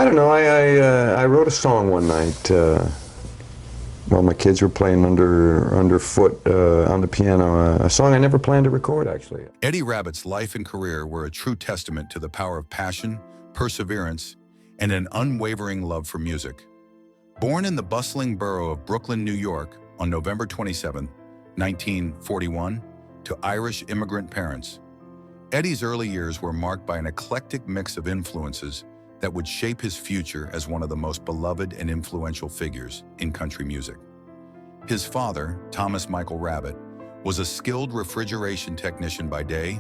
I don't know. I wrote a song one night while my kids were playing underfoot on the piano. A song I never planned to record, actually. Eddie Rabbitt's life and career were a true testament to the power of passion, perseverance, and an unwavering love for music. Born in the bustling borough of Brooklyn, New York, on November 27, 1941, to Irish immigrant parents, Eddie's early years were marked by an eclectic mix of influences that would shape his future as one of the most beloved and influential figures in country music. His father, Thomas Michael Rabbitt, was a skilled refrigeration technician by day,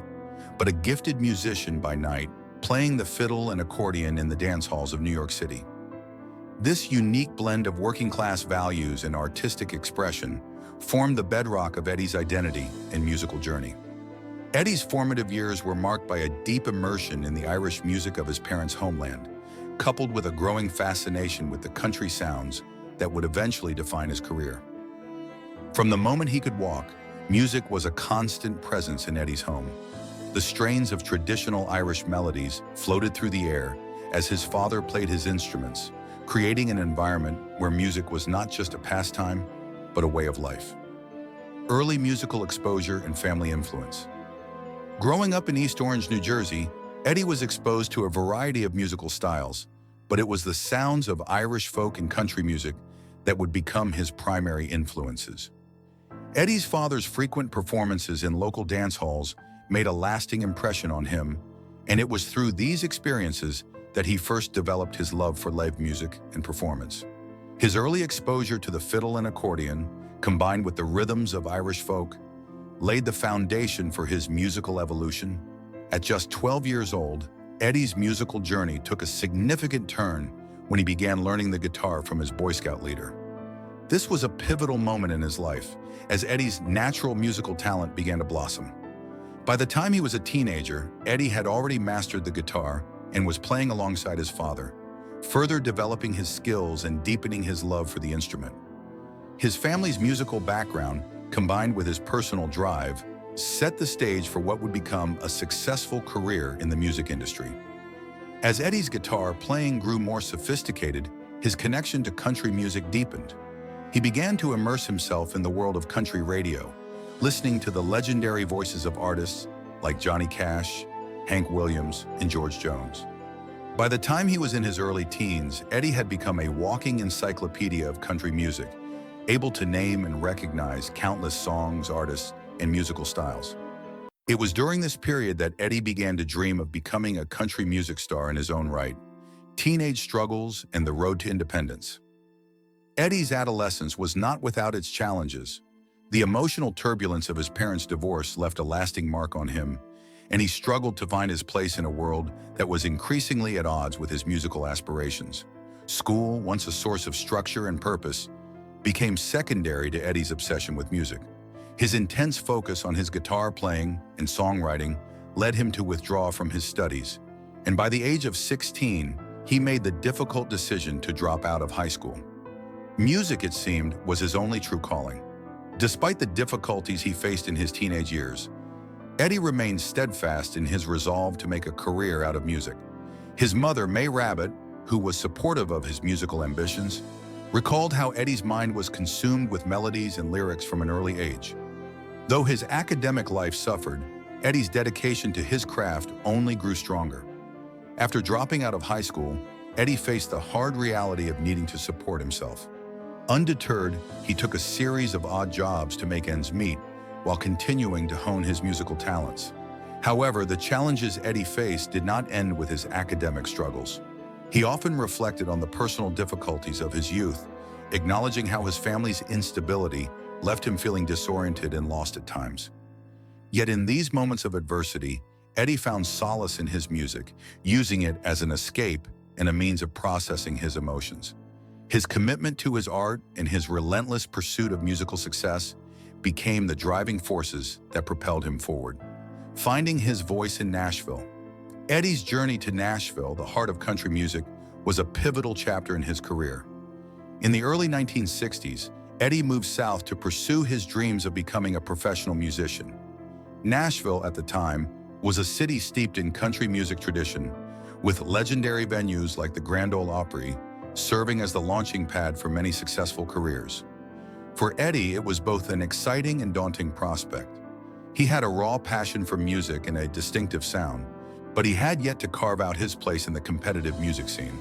but a gifted musician by night, playing the fiddle and accordion in the dance halls of New York City. This unique blend of working-class values and artistic expression formed the bedrock of Eddie's identity and musical journey. Eddie's formative years were marked by a deep immersion in the Irish music of his parents' homeland, coupled with a growing fascination with the country sounds that would eventually define his career. From the moment he could walk, music was a constant presence in Eddie's home. The strains of traditional Irish melodies floated through the air as his father played his instruments, creating an environment where music was not just a pastime, but a way of life. Early musical exposure and family influence. Growing up in East Orange, New Jersey, Eddie was exposed to a variety of musical styles, but it was the sounds of Irish folk and country music that would become his primary influences. Eddie's father's frequent performances in local dance halls made a lasting impression on him, and it was through these experiences that he first developed his love for live music and performance. His early exposure to the fiddle and accordion, combined with the rhythms of Irish folk, laid the foundation for his musical evolution. At just 12 years old, Eddie's musical journey took a significant turn when he began learning the guitar from his Boy Scout leader. This was a pivotal moment in his life, as Eddie's natural musical talent began to blossom. By the time he was a teenager, Eddie had already mastered the guitar and was playing alongside his father, further developing his skills and deepening his love for the instrument. His family's musical background, combined with his personal drive, set the stage for what would become a successful career in the music industry. As Eddie's guitar playing grew more sophisticated, his connection to country music deepened. He began to immerse himself in the world of country radio, listening to the legendary voices of artists like Johnny Cash, Hank Williams, and George Jones. By the time he was in his early teens, Eddie had become a walking encyclopedia of country music, able to name and recognize countless songs, artists, and musical styles. It was during this period that Eddie began to dream of becoming a country music star in his own right, teenage struggles, and the road to independence. Eddie's adolescence was not without its challenges. The emotional turbulence of his parents' divorce left a lasting mark on him, and he struggled to find his place in a world that was increasingly at odds with his musical aspirations. School, once a source of structure and purpose, became secondary to Eddie's obsession with music. His intense focus on his guitar playing and songwriting led him to withdraw from his studies, and by the age of 16, he made the difficult decision to drop out of high school. Music, it seemed, was his only true calling. Despite the difficulties he faced in his teenage years, Eddie remained steadfast in his resolve to make a career out of music. His mother, May Rabbitt, who was supportive of his musical ambitions, recalled how Eddie's mind was consumed with melodies and lyrics from an early age. Though his academic life suffered, Eddie's dedication to his craft only grew stronger. After dropping out of high school, Eddie faced the hard reality of needing to support himself. Undeterred, he took a series of odd jobs to make ends meet while continuing to hone his musical talents. However, the challenges Eddie faced did not end with his academic struggles. He often reflected on the personal difficulties of his youth, acknowledging how his family's instability left him feeling disoriented and lost at times. Yet in these moments of adversity, Eddie found solace in his music, using it as an escape and a means of processing his emotions. His commitment to his art and his relentless pursuit of musical success became the driving forces that propelled him forward. Finding his voice in Nashville. Eddie's journey to Nashville, the heart of country music, was a pivotal chapter in his career. In the early 1960s, Eddie moved south to pursue his dreams of becoming a professional musician. Nashville, at the time, was a city steeped in country music tradition, with legendary venues like the Grand Ole Opry serving as the launching pad for many successful careers. For Eddie, it was both an exciting and daunting prospect. He had a raw passion for music and a distinctive sound, but he had yet to carve out his place in the competitive music scene.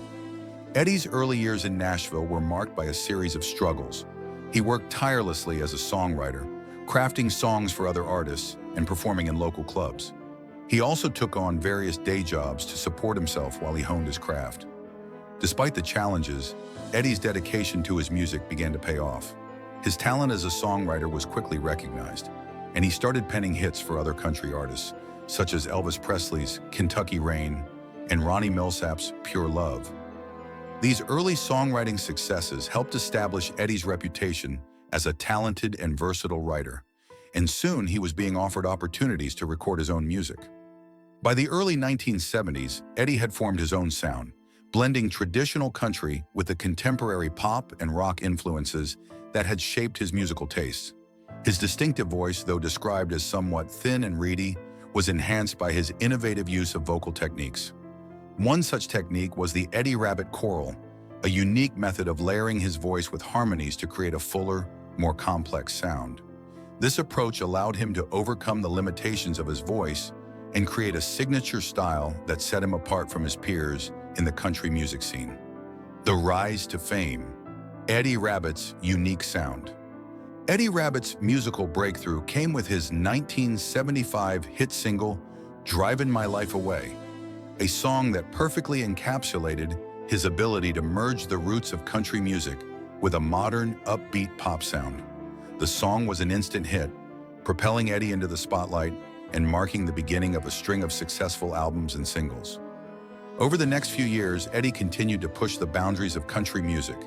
Eddie's early years in Nashville were marked by a series of struggles. He worked tirelessly as a songwriter, crafting songs for other artists and performing in local clubs. He also took on various day jobs to support himself while he honed his craft. Despite the challenges, Eddie's dedication to his music began to pay off. His talent as a songwriter was quickly recognized, and he started penning hits for other country artists, such as Elvis Presley's Kentucky Rain and Ronnie Milsap's Pure Love. These early songwriting successes helped establish Eddie's reputation as a talented and versatile writer, and soon he was being offered opportunities to record his own music. By the early 1970s, Eddie had formed his own sound, blending traditional country with the contemporary pop and rock influences that had shaped his musical tastes. His distinctive voice, though described as somewhat thin and reedy, was enhanced by his innovative use of vocal techniques. One such technique was the Eddie Rabbitt choral, a unique method of layering his voice with harmonies to create a fuller, more complex sound. This approach allowed him to overcome the limitations of his voice and create a signature style that set him apart from his peers in the country music scene. The rise to fame. Eddie Rabbitt's unique sound. Eddie Rabbitt's musical breakthrough came with his 1975 hit single, "Drivin' My Life Away," a song that perfectly encapsulated his ability to merge the roots of country music with a modern, upbeat pop sound. The song was an instant hit, propelling Eddie into the spotlight and marking the beginning of a string of successful albums and singles. Over the next few years, Eddie continued to push the boundaries of country music,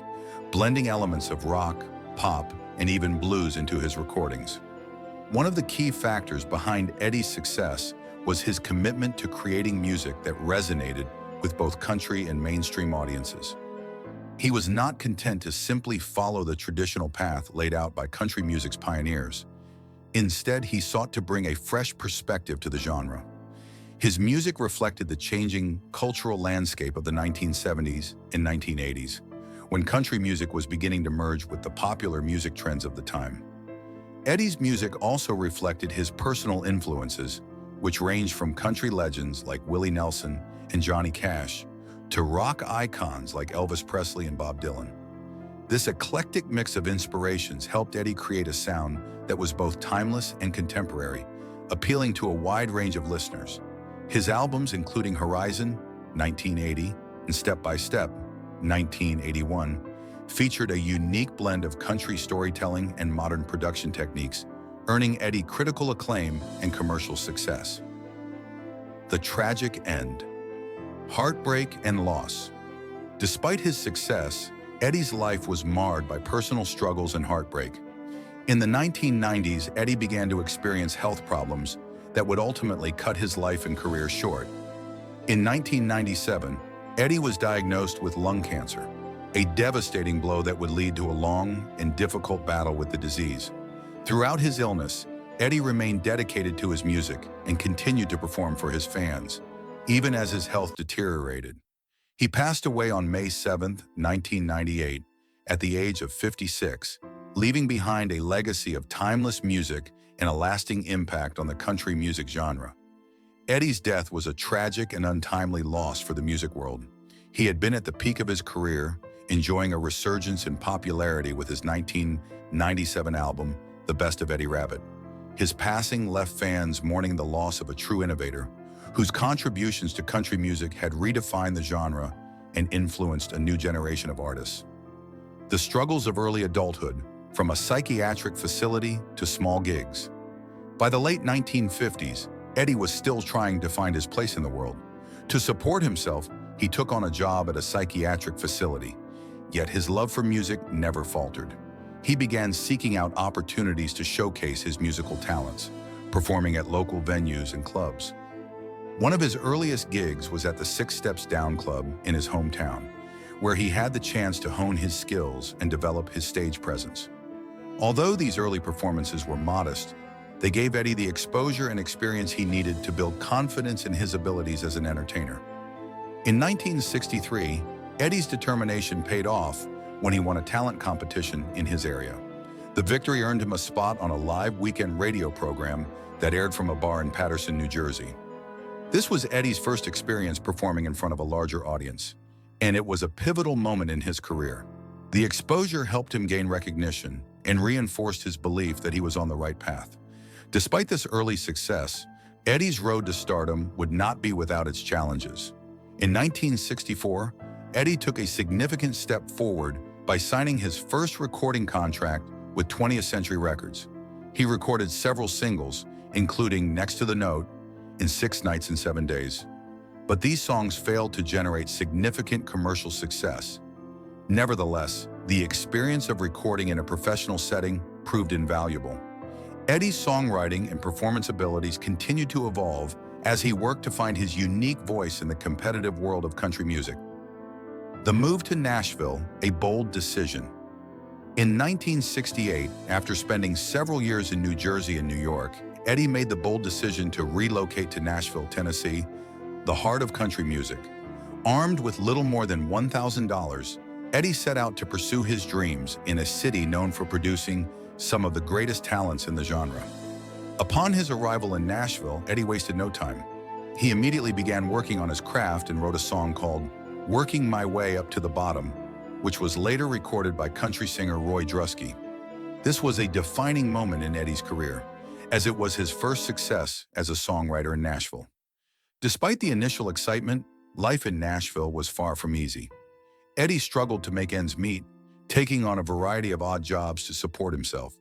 blending elements of rock, pop, and even blues into his recordings. One of the key factors behind Eddie's success was his commitment to creating music that resonated with both country and mainstream audiences. He was not content to simply follow the traditional path laid out by country music's pioneers. Instead, he sought to bring a fresh perspective to the genre. His music reflected the changing cultural landscape of the 1970s and 1980s, when country music was beginning to merge with the popular music trends of the time. Eddie's music also reflected his personal influences, which ranged from country legends like Willie Nelson and Johnny Cash to rock icons like Elvis Presley and Bob Dylan. This eclectic mix of inspirations helped Eddie create a sound that was both timeless and contemporary, appealing to a wide range of listeners. His albums, including Horizon, 1980, and Step by Step, 1981, featured a unique blend of country storytelling and modern production techniques, earning Eddie critical acclaim and commercial success. The tragic end. Heartbreak and loss. Despite his success, Eddie's life was marred by personal struggles and heartbreak. In the 1990s, Eddie began to experience health problems that would ultimately cut his life and career short. In 1997, Eddie was diagnosed with lung cancer, a devastating blow that would lead to a long and difficult battle with the disease. Throughout his illness, Eddie remained dedicated to his music and continued to perform for his fans, even as his health deteriorated. He passed away on May 7, 1998, at the age of 56, leaving behind a legacy of timeless music and a lasting impact on the country music genre. Eddie's death was a tragic and untimely loss for the music world. He had been at the peak of his career, enjoying a resurgence in popularity with his 1997 album, The Best of Eddie Rabbitt. His passing left fans mourning the loss of a true innovator, whose contributions to country music had redefined the genre and influenced a new generation of artists. The struggles of early adulthood, from a psychiatric facility to small gigs. By the late 1950s, Eddie was still trying to find his place in the world. To support himself, he took on a job at a psychiatric facility, yet his love for music never faltered. He began seeking out opportunities to showcase his musical talents, performing at local venues and clubs. One of his earliest gigs was at the Six Steps Down Club in his hometown, where he had the chance to hone his skills and develop his stage presence. Although these early performances were modest, they gave Eddie the exposure and experience he needed to build confidence in his abilities as an entertainer. In 1963, Eddie's determination paid off when he won a talent competition in his area. The victory earned him a spot on a live weekend radio program that aired from a bar in Paterson, New Jersey. This was Eddie's first experience performing in front of a larger audience, and it was a pivotal moment in his career. The exposure helped him gain recognition and reinforced his belief that he was on the right path. Despite this early success, Eddie's road to stardom would not be without its challenges. In 1964, Eddie took a significant step forward by signing his first recording contract with 20th Century Records. He recorded several singles, including Next to the Note in 6 Nights and 7 Days. But these songs failed to generate significant commercial success. Nevertheless, the experience of recording in a professional setting proved invaluable. Eddie's songwriting and performance abilities continued to evolve as he worked to find his unique voice in the competitive world of country music. The move to Nashville, a bold decision. In 1968, after spending several years in New Jersey and New York, Eddie made the bold decision to relocate to Nashville, Tennessee, the heart of country music. Armed with little more than $1,000, Eddie set out to pursue his dreams in a city known for producing some of the greatest talents in the genre. Upon his arrival in Nashville, Eddie wasted no time. He immediately began working on his craft and wrote a song called Working My Way Up to the Bottom, which was later recorded by country singer Roy Drusky. This was a defining moment in Eddie's career, as it was his first success as a songwriter in Nashville. Despite the initial excitement, life in Nashville was far from easy. Eddie struggled to make ends meet, taking on a variety of odd jobs to support himself.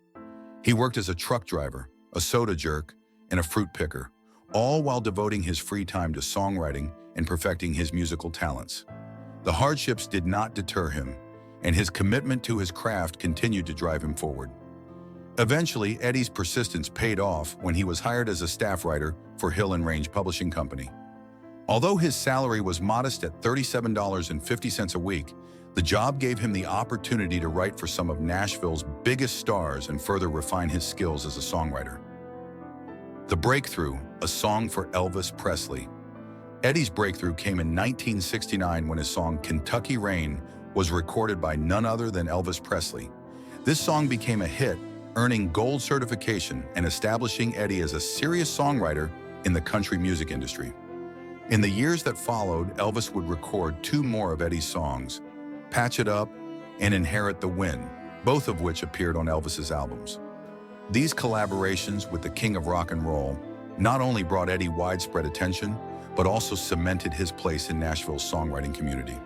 He worked as a truck driver, a soda jerk, and a fruit picker, all while devoting his free time to songwriting and perfecting his musical talents. The hardships did not deter him, and his commitment to his craft continued to drive him forward. Eventually, Eddie's persistence paid off when he was hired as a staff writer for Hill and Range Publishing Company. Although his salary was modest at $37.50 a week, the job gave him the opportunity to write for some of Nashville's biggest stars and further refine his skills as a songwriter. The Breakthrough, a song for Elvis Presley. Eddie's breakthrough came in 1969 when his song Kentucky Rain was recorded by none other than Elvis Presley. This song became a hit, earning gold certification and establishing Eddie as a serious songwriter in the country music industry. In the years that followed, Elvis would record 2 more of Eddie's songs, Patch It Up and Inherit the Wind, both of which appeared on Elvis's albums. These collaborations with the king of rock and roll not only brought Eddie widespread attention, but also cemented his place in Nashville's songwriting community.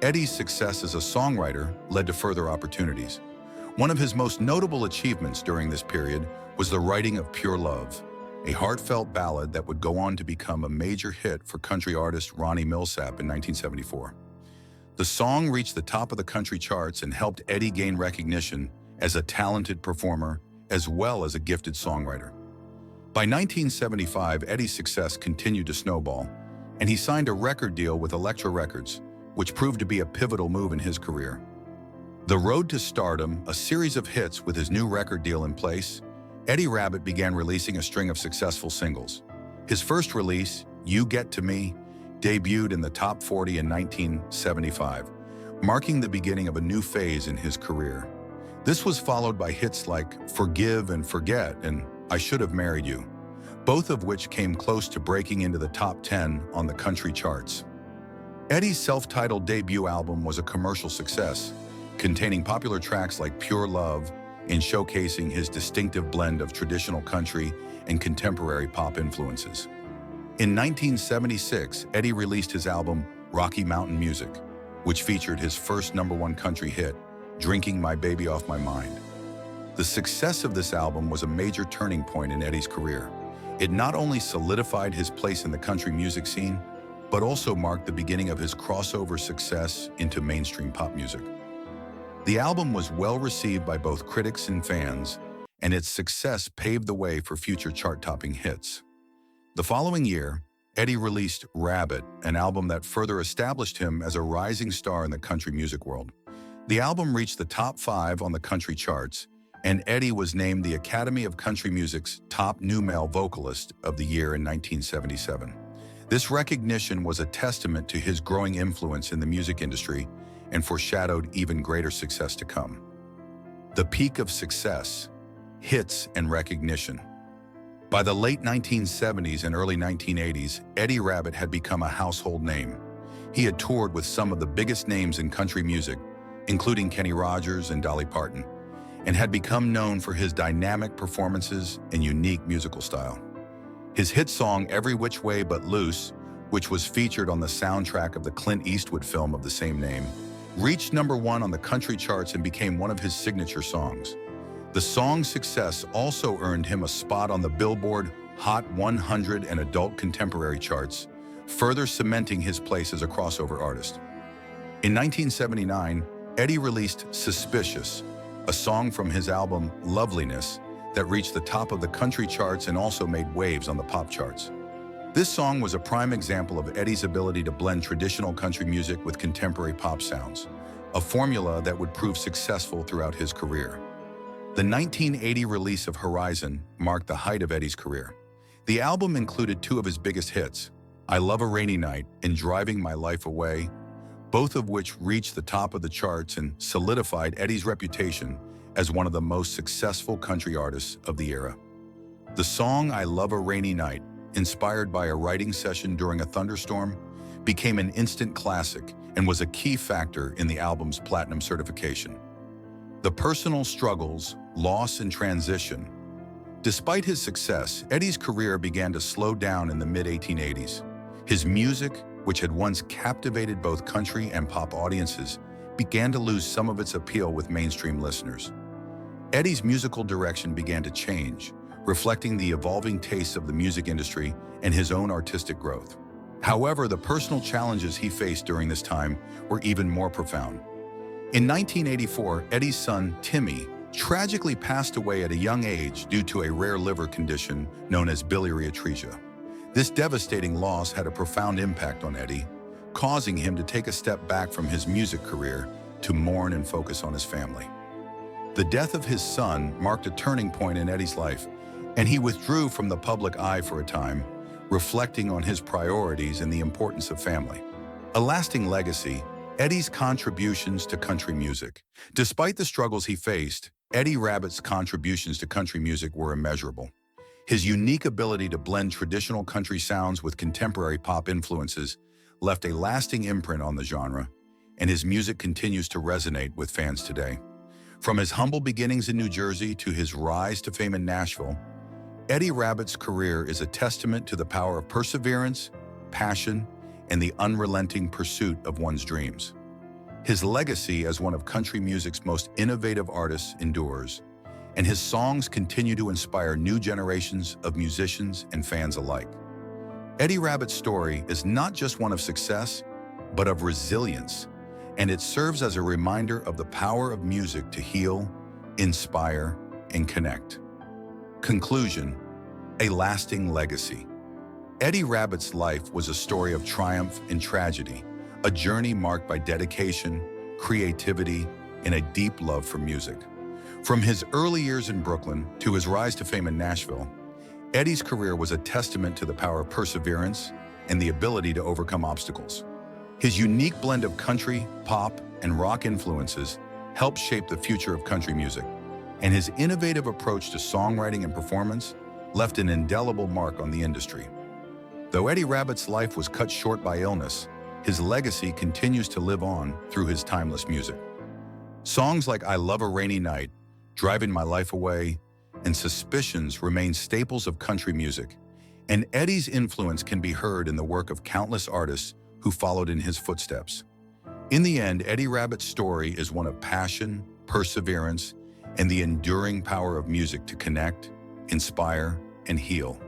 Eddie's success as a songwriter led to further opportunities. One of his most notable achievements during this period was the writing of Pure Love, a heartfelt ballad that would go on to become a major hit for country artist Ronnie Milsap in 1974. The song reached the top of the country charts and helped Eddie gain recognition as a talented performer as well as a gifted songwriter. By 1975, Eddie's success continued to snowball, and he signed a record deal with Elektra Records, which proved to be a pivotal move in his career. The road to stardom, a series of hits with his new record deal in place, Eddie Rabbitt began releasing a string of successful singles. His first release, You Get to Me, debuted in the top 40 in 1975, marking the beginning of a new phase in his career. This was followed by hits like Forgive and Forget and I Should Have Married You, both of which came close to breaking into the top 10 on the country charts. Eddie's self-titled debut album was a commercial success, containing popular tracks like Pure Love and showcasing his distinctive blend of traditional country and contemporary pop influences. In 1976, Eddie released his album Rocky Mountain Music, which featured his first #1 country hit, Drinking My Baby Off My Mind. The success of this album was a major turning point in Eddie's career. It not only solidified his place in the country music scene, but also marked the beginning of his crossover success into mainstream pop music. The album was well received by both critics and fans, and its success paved the way for future chart-topping hits. The following year, Eddie released Rabbitt, an album that further established him as a rising star in the country music world. The album reached the top 5 on the country charts, and Eddie was named the Academy of Country Music's top new male vocalist of the year in 1977. This recognition was a testament to his growing influence in the music industry and foreshadowed even greater success to come. The peak of success, hits, and recognition. By the late 1970s and early 1980s, Eddie Rabbitt had become a household name. He had toured with some of the biggest names in country music, including Kenny Rogers and Dolly Parton, and had become known for his dynamic performances and unique musical style. His hit song, Every Which Way But Loose, which was featured on the soundtrack of the Clint Eastwood film of the same name, reached #1 on the country charts and became one of his signature songs. The song's success also earned him a spot on the Billboard Hot 100 and Adult Contemporary charts, further cementing his place as a crossover artist. In 1979, Eddie released Suspicious, a song from his album Loveliness that reached the top of the country charts and also made waves on the pop charts. This song was a prime example of Eddie's ability to blend traditional country music with contemporary pop sounds, a formula that would prove successful throughout his career. The 1980 release of Horizon marked the height of Eddie's career. The album included two of his biggest hits, I Love a Rainy Night and Driving My Life Away, both of which reached the top of the charts and solidified Eddie's reputation as one of the most successful country artists of the era. The song I Love a Rainy Night, inspired by a writing session during a thunderstorm, became an instant classic and was a key factor in the album's platinum certification. The personal struggles, loss, and transition. Despite his success, Eddie's career began to slow down in the mid-1880s. His music, which had once captivated both country and pop audiences, began to lose some of its appeal with mainstream listeners. Eddie's musical direction began to change, reflecting the evolving tastes of the music industry and his own artistic growth. However, the personal challenges he faced during this time were even more profound. In 1984, Eddie's son, Timmy, tragically passed away at a young age due to a rare liver condition known as biliary atresia. This devastating loss had a profound impact on Eddie, causing him to take a step back from his music career to mourn and focus on his family. The death of his son marked a turning point in Eddie's life, and he withdrew from the public eye for a time, reflecting on his priorities and the importance of family. A lasting legacy, Eddie's contributions to country music. Despite the struggles he faced, Eddie Rabbitt's contributions to country music were immeasurable. His unique ability to blend traditional country sounds with contemporary pop influences left a lasting imprint on the genre, and his music continues to resonate with fans today. From his humble beginnings in New Jersey to his rise to fame in Nashville, Eddie Rabbitt's career is a testament to the power of perseverance, passion, and the unrelenting pursuit of one's dreams. His legacy as one of country music's most innovative artists endures, and his songs continue to inspire new generations of musicians and fans alike. Eddie Rabbitt's story is not just one of success, but of resilience, and it serves as a reminder of the power of music to heal, inspire, and connect. Conclusion: a lasting legacy. Eddie Rabbitt's life was a story of triumph and tragedy, a journey marked by dedication, creativity, and a deep love for music. From his early years in Brooklyn to his rise to fame in Nashville, Eddie's career was a testament to the power of perseverance and the ability to overcome obstacles. His unique blend of country, pop, and rock influences helped shape the future of country music, and his innovative approach to songwriting and performance left an indelible mark on the industry. Though Eddie Rabbitt's life was cut short by illness, his legacy continues to live on through his timeless music. Songs like I Love a Rainy Night, Driving My Life Away, and Suspicions remain staples of country music, and Eddie's influence can be heard in the work of countless artists who followed in his footsteps. In the end, Eddie Rabbitt's story is one of passion, perseverance, and the enduring power of music to connect, inspire, and heal.